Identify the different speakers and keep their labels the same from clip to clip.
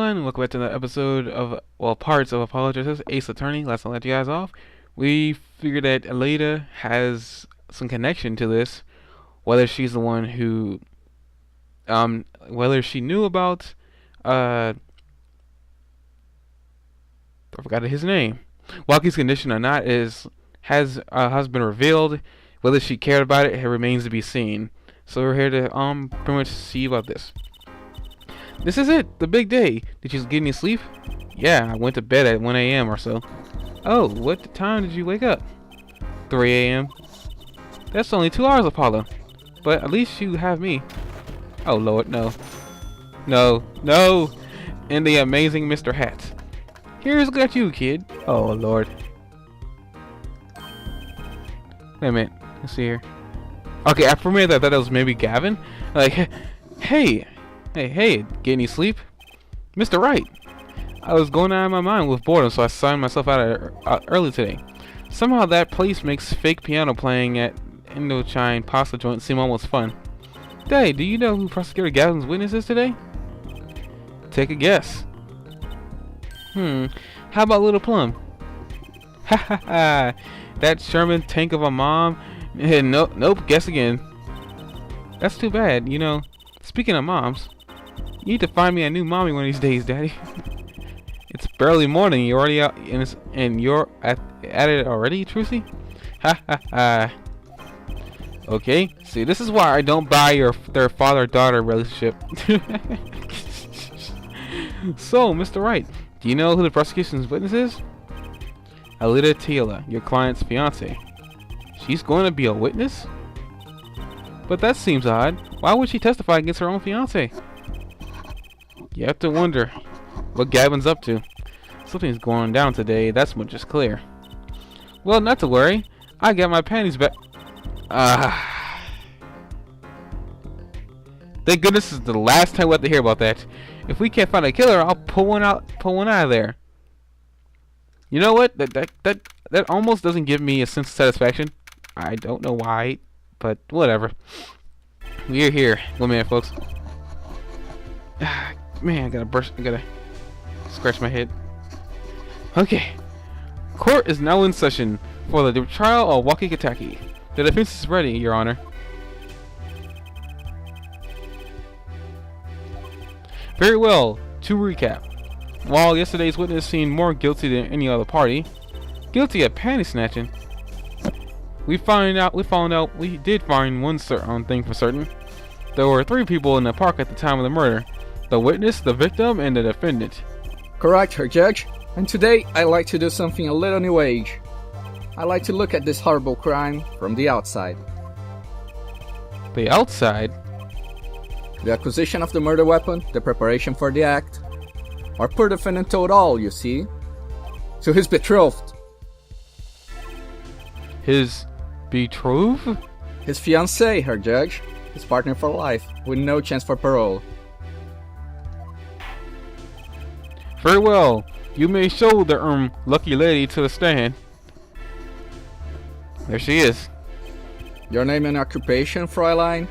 Speaker 1: everyone, welcome back to the episode of, well, parts of Apologizes, Ace Attorney. Let's not let you guys off. We figured that Alita has some connection to this, whether she's the one who, whether she knew about, I forgot his name, Walkie's condition or not has been revealed. Whether she cared about it remains to be seen. So we're here to pretty much see about this. This is it, the big day. Did you get any sleep? Yeah, I went to bed at 1 a.m. or so. Oh, what time did you wake up? 3 a.m. That's only 2 hours, Apollo. But at least you have me. Oh Lord, no. No, no! And the amazing Mr. Hat. Here's got you, kid. Oh Lord. Wait a minute. Let's see here. Okay, for me I thought that was maybe Gavin. Like, hey, get any sleep? Mr. Wright. I was going out of my mind with boredom, so I signed myself out early today. Somehow that place makes fake piano playing at Indochine pasta joint seem almost fun. Hey, do you know who Prosecutor Gavin's witness is today? Take a guess. How about Little Plum? Ha ha ha. That Sherman tank of a mom? Nope, guess again. That's too bad, you know. Speaking of moms, you need to find me a new mommy one of these days, Daddy. It's barely morning. You're already out, and you're at it already, Trucy? Ha ha ha. Okay, see, this is why I don't buy their father-daughter relationship. So, Mr. Wright, do you know who the prosecution's witness is? Alita Teela, your client's fiance. She's going to be a witness? But that seems odd. Why would she testify against her own fiance? You have to wonder what Gavin's up to. Something's going down today, that's much is clear. Well, not to worry. I got my panties back. Thank goodness this is the last time we have to hear about that. If we can't find a killer, I'll pull one out of there. You know what? That almost doesn't give me a sense of satisfaction. I don't know why, but whatever. We're here. 1 minute, folks. Man, I gotta scratch my head. Okay. Court is now in session for the trial of Wakikataki. The defense is ready, Your Honor. Very well. To recap. While yesterday's witness seemed more guilty than any other party, guilty of panty snatching, we did find one certain thing for certain. There were 3 people in the park at the time of the murder: the witness, the victim, and the defendant.
Speaker 2: Correct, Her Judge. And today I'd like to do something a little new age. I like to look at this horrible crime from the outside.
Speaker 1: The outside?
Speaker 2: The acquisition of the murder weapon, the preparation for the act. Our poor defendant told all, you see, to his betrothed.
Speaker 1: His betrothed?
Speaker 2: His fiancée, Her Judge. His partner for life, with no chance for parole.
Speaker 1: Very well. You may show the lucky lady to the stand. There she is.
Speaker 2: Your name and occupation, Fräulein?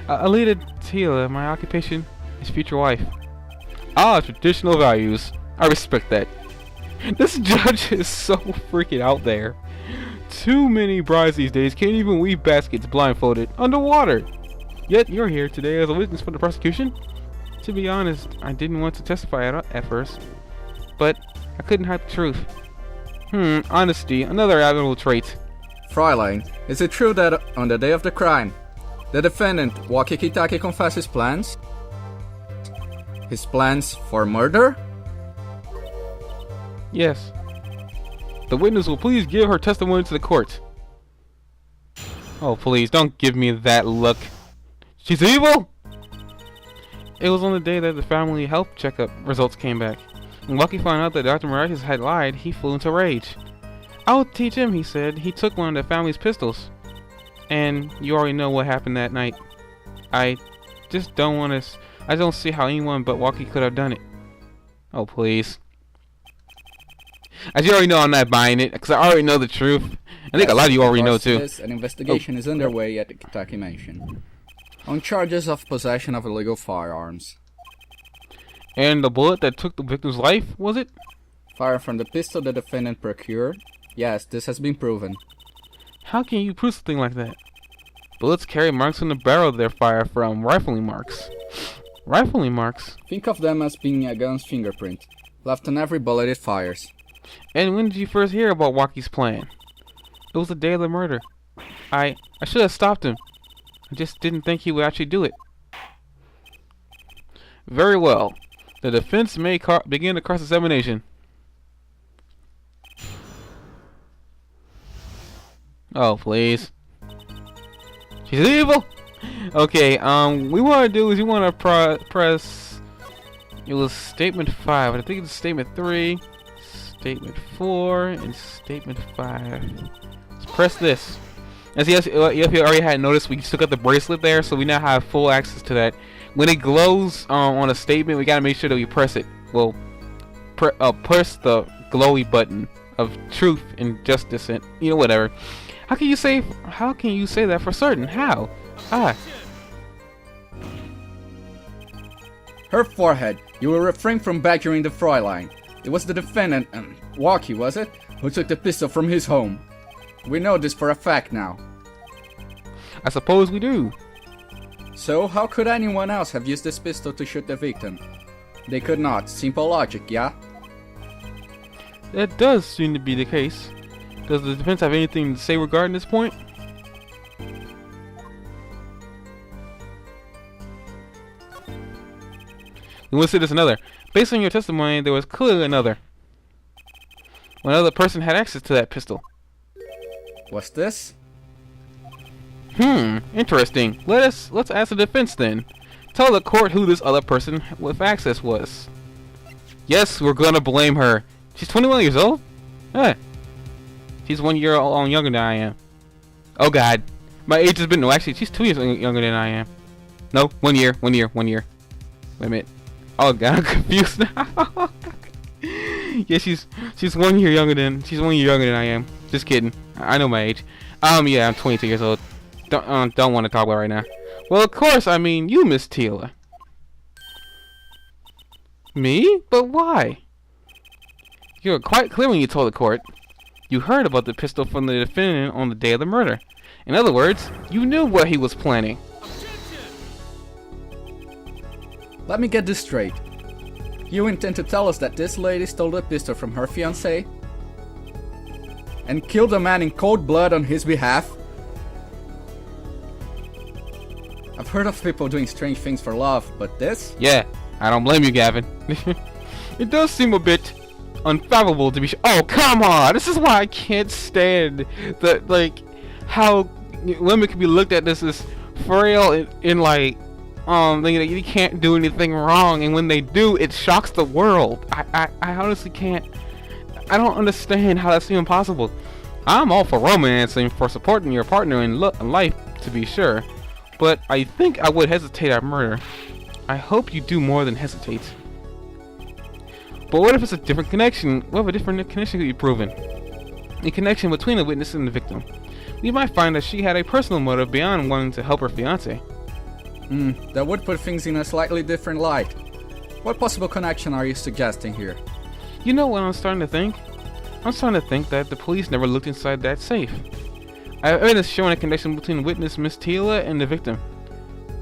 Speaker 1: Alita Teela, my occupation is future wife. Ah, traditional values. I respect that. This judge is so freaking out there. Too many brides these days can't even weave baskets blindfolded underwater. Yet you're here today as a witness for the prosecution. To be honest, I didn't want to testify at first, but I couldn't hide the truth. Honesty, another admirable trait.
Speaker 2: Fräulein, is it true that on the day of the crime, the defendant, Wakikitake, confessed his plans? His plans for murder?
Speaker 1: Yes. The witness will please give her testimony to the court. Oh, please, don't give me that look. She's evil? It was on the day that the family health checkup results came back. When Lucky found out that Dr. Miraculous had lied, he flew into rage. I'll teach him, he said. He took one of the family's pistols. And you already know what happened that night. I just don't want to... I don't see how anyone but Walkie could have done it. Oh, please. As you already know, I'm not buying it, because I already know the truth. I think a lot of you already know, too.
Speaker 2: An investigation is underway at the Kitaki Mansion on charges of possession of illegal firearms.
Speaker 1: And the bullet that took the victim's life, was it?
Speaker 2: Fire from the pistol the defendant procured? Yes, this has been proven.
Speaker 1: How can you prove something like that? Bullets carry marks on the barrel they're fired from, rifling marks. Rifling marks?
Speaker 2: Think of them as being a gun's fingerprint, left on every bullet it fires.
Speaker 1: And when did you first hear about Waukie's plan? It was the day of the murder. I should have stopped him. I just didn't think he would actually do it. Very well. The defense may begin the cross-examination. Oh, please. She's evil! Okay, we want to do is you want to press... It was statement 5, I think it's statement 3, statement 4, and statement 5. Let's press this. As if you already had noticed, we still got the bracelet there, so we now have full access to that. When it glows on a statement, we gotta make sure that we press it. Well, press the glowy button of truth and justice and whatever. How can you say that for certain? How?
Speaker 2: Her forehead. You will refrain from badgering the Fräulein. It was the defendant, Waukie, was it? Who took the pistol from his home. We know this for a fact now.
Speaker 1: I suppose we do.
Speaker 2: So, how could anyone else have used this pistol to shoot the victim? They could not. Simple logic, yeah?
Speaker 1: That does seem to be the case. Does the defense have anything to say regarding this point? We will say this another. Based on your testimony, there was clearly another. Another person had access to that pistol.
Speaker 2: What's this?
Speaker 1: Interesting. Let's ask the defense then. Tell the court who this other person with access was. Yes, we're gonna blame her. She's 21 years old? She's 1 year younger than I am. Oh god. My age has been... No, actually, she's 2 years younger than I am. No, 1 year. Wait a minute. Oh god, I'm confused now. Yeah, she's 1 year younger than... She's 1 year younger than I am. Just kidding. I know my age. Yeah, I'm 22 years old. Don't want to talk about it right now. Well, of course, I mean you, Miss Teela. Me? But why? You were quite clear when you told the court. You heard about the pistol from the defendant on the day of the murder. In other words, you knew what he was planning.
Speaker 2: Let me get this straight. You intend to tell us that this lady stole the pistol from her fiancé? And killed a man in cold blood on his behalf? I've heard of people doing strange things for love, but this?
Speaker 1: Yeah, I don't blame you, Gavin. It does seem a bit unfathomable to be sure. Oh, come on! This is why I can't stand the, how women can be looked at as frail in thinking that you can't do anything wrong, and when they do, it shocks the world. I honestly can't. I don't understand how that's even possible. I'm all for romance and for supporting your partner in life, to be sure, but I think I would hesitate at murder. I hope you do more than hesitate. But what if it's a different connection? What if a different connection could be proven? A connection between the witness and the victim. We might find that she had a personal motive beyond wanting to help her fiancé.
Speaker 2: That would put things in a slightly different light. What possible connection are you suggesting here?
Speaker 1: You know what I'm starting to think? I'm starting to think that the police never looked inside that safe. I have evidence showing a connection between the witness, Miss Teela, and the victim.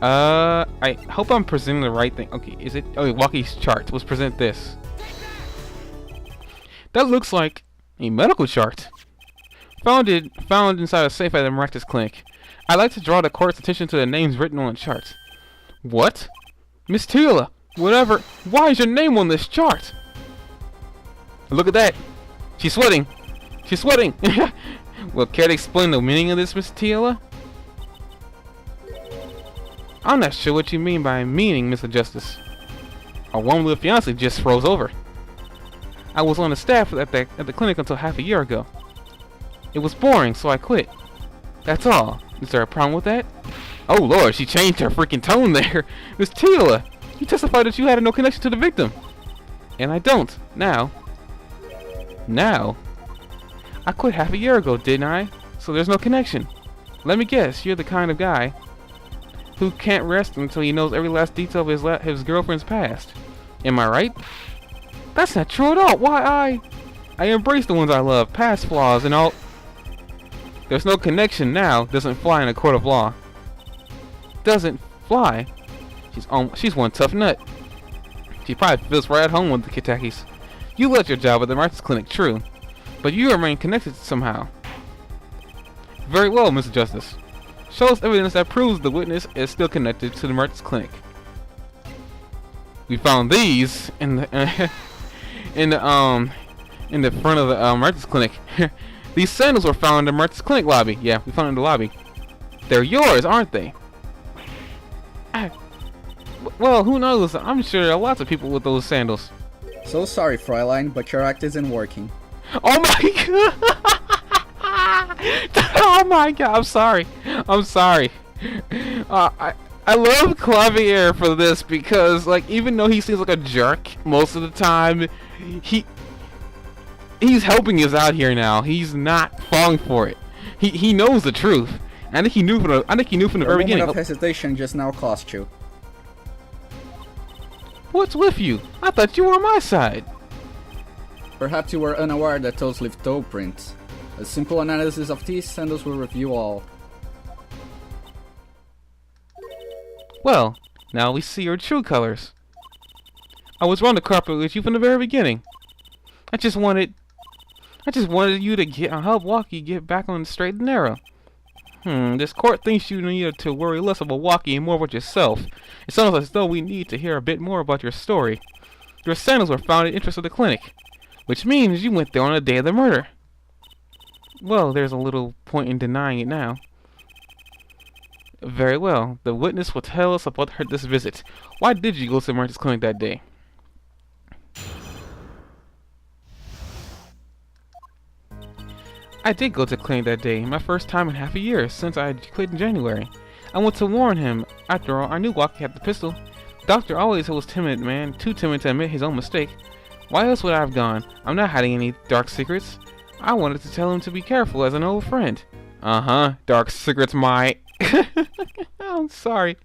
Speaker 1: I hope I'm presenting the right thing. Okay, is it? Oh, Waukie's chart. Let's present this. That looks like a medical chart. Found inside a safe at the Miraculous Clinic. I'd like to draw the court's attention to the names written on the chart. What? Miss Teela, whatever. Why is your name on this chart? Look at that. She's sweating. She's sweating. Well, care to explain the meaning of this, Miss Teela? I'm not sure what you mean by meaning, Mr. Justice. Our one little fiance just froze over. I was on the staff at the clinic until half a year ago. It was boring, so I quit. That's all. Is there a problem with that? Oh lord, she changed her freaking tone there. Miss Teela, you testified that you had no connection to the victim. And I don't. Now. I quit half a year ago, didn't I? So there's no connection. Let me guess, you're the kind of guy who can't rest until he knows every last detail of his girlfriend's past. Am I right? That's not true at all. Why, I embrace the ones I love, past flaws and all. There's no connection now. Doesn't fly in a court of law. Doesn't fly? She's one tough nut. She probably feels right at home with the Kitakis. You left your job at the Martins Clinic, true. But you remain connected somehow. Very well, Mr. Justice. Show us evidence that proves the witness is still connected to the Martins Clinic. We found these in the in the front of the Martins Clinic. These sandals were found in the Martins Clinic lobby. Yeah, we found them in the lobby. They're yours, aren't they? Well, who knows? I'm sure there are lots of people with those sandals.
Speaker 2: So sorry, Fräulein, but your act isn't working.
Speaker 1: Oh my god! Oh my god! I'm sorry. I'm sorry. I love Clavier for this because, like, even though he seems like a jerk most of the time, he's helping us out here now. He's not falling for it. He knows the truth. I think he knew from the very beginning.
Speaker 2: A moment of hesitation just now cost you.
Speaker 1: What's with you? I thought you were on my side.
Speaker 2: Perhaps you were unaware that those leave toe prints. A simple analysis of these sandals will review all.
Speaker 1: Well, now we see your true colors. I was wrong to cooperate with you from the very beginning. I just wanted you to help Walkie get back on the straight and narrow. This court thinks you need to worry less about Walkie and more about yourself. It sounds as though we need to hear a bit more about your story. Your sandals were found in the interest of the clinic, which means you went there on the day of the murder. Well, there's a little point in denying it now. Very well. The witness will tell us about this visit. Why did you go to the Martins Clinic that day? I did go to the clinic that day, my first time in half a year since I quit in January. I went to warn him. After all, I knew Walkie had the pistol. Doctor always was timid, man, too timid to admit his own mistake. Why else would I have gone? I'm not hiding any dark secrets. I wanted to tell him to be careful as an old friend. Dark secrets, my... I'm sorry.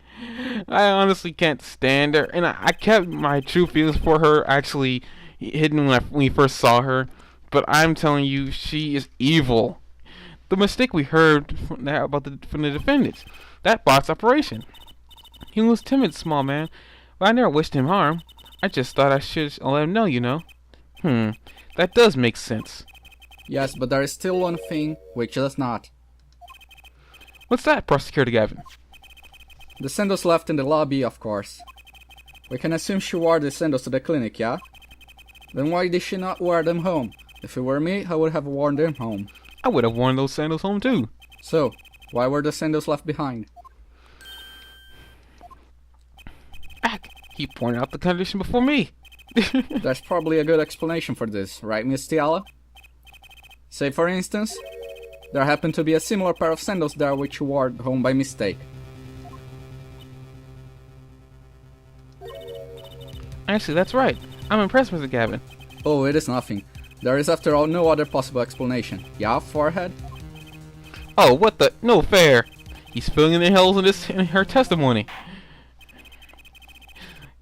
Speaker 1: I honestly can't stand her, and I kept my true feelings for her actually hidden when we first saw her. But I'm telling you, she is evil. The mistake we heard from the defendants. That bot's operation. He was timid, small man, but I never wished him harm. I just thought I should let him know, you know. That does make sense.
Speaker 2: Yes, but there is still one thing which does not.
Speaker 1: What's that, Prosecutor Gavin?
Speaker 2: The sandals left in the lobby, of course. We can assume she wore the sandals to the clinic, yeah? Then why did she not wear them home? If it were me, I would have worn them home.
Speaker 1: I would have worn those sandals home too.
Speaker 2: So, why were the sandals left behind?
Speaker 1: He pointed out the condition before me.
Speaker 2: There's probably a good explanation for this, right, Miss Tiala? Say, for instance, there happened to be a similar pair of sandals there which you wore home by mistake.
Speaker 1: Actually, that's right. I'm impressed, Mr. Gavin.
Speaker 2: Oh, it is nothing. There is, after all, no other possible explanation. Yeah, forehead?
Speaker 1: Oh, what the? No fair. He's filling in the holes in her testimony.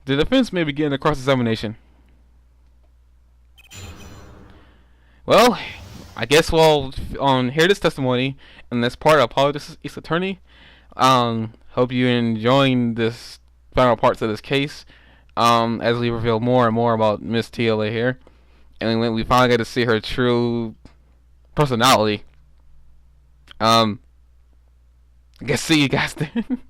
Speaker 1: The defense may begin a cross-examination. Well, I guess we'll hear this testimony, and this part, I apologize to his attorney. Hope you're enjoying this final parts of this case. As we reveal more and more about Miss TLA here. And we finally get to see her true personality. I guess see you guys then.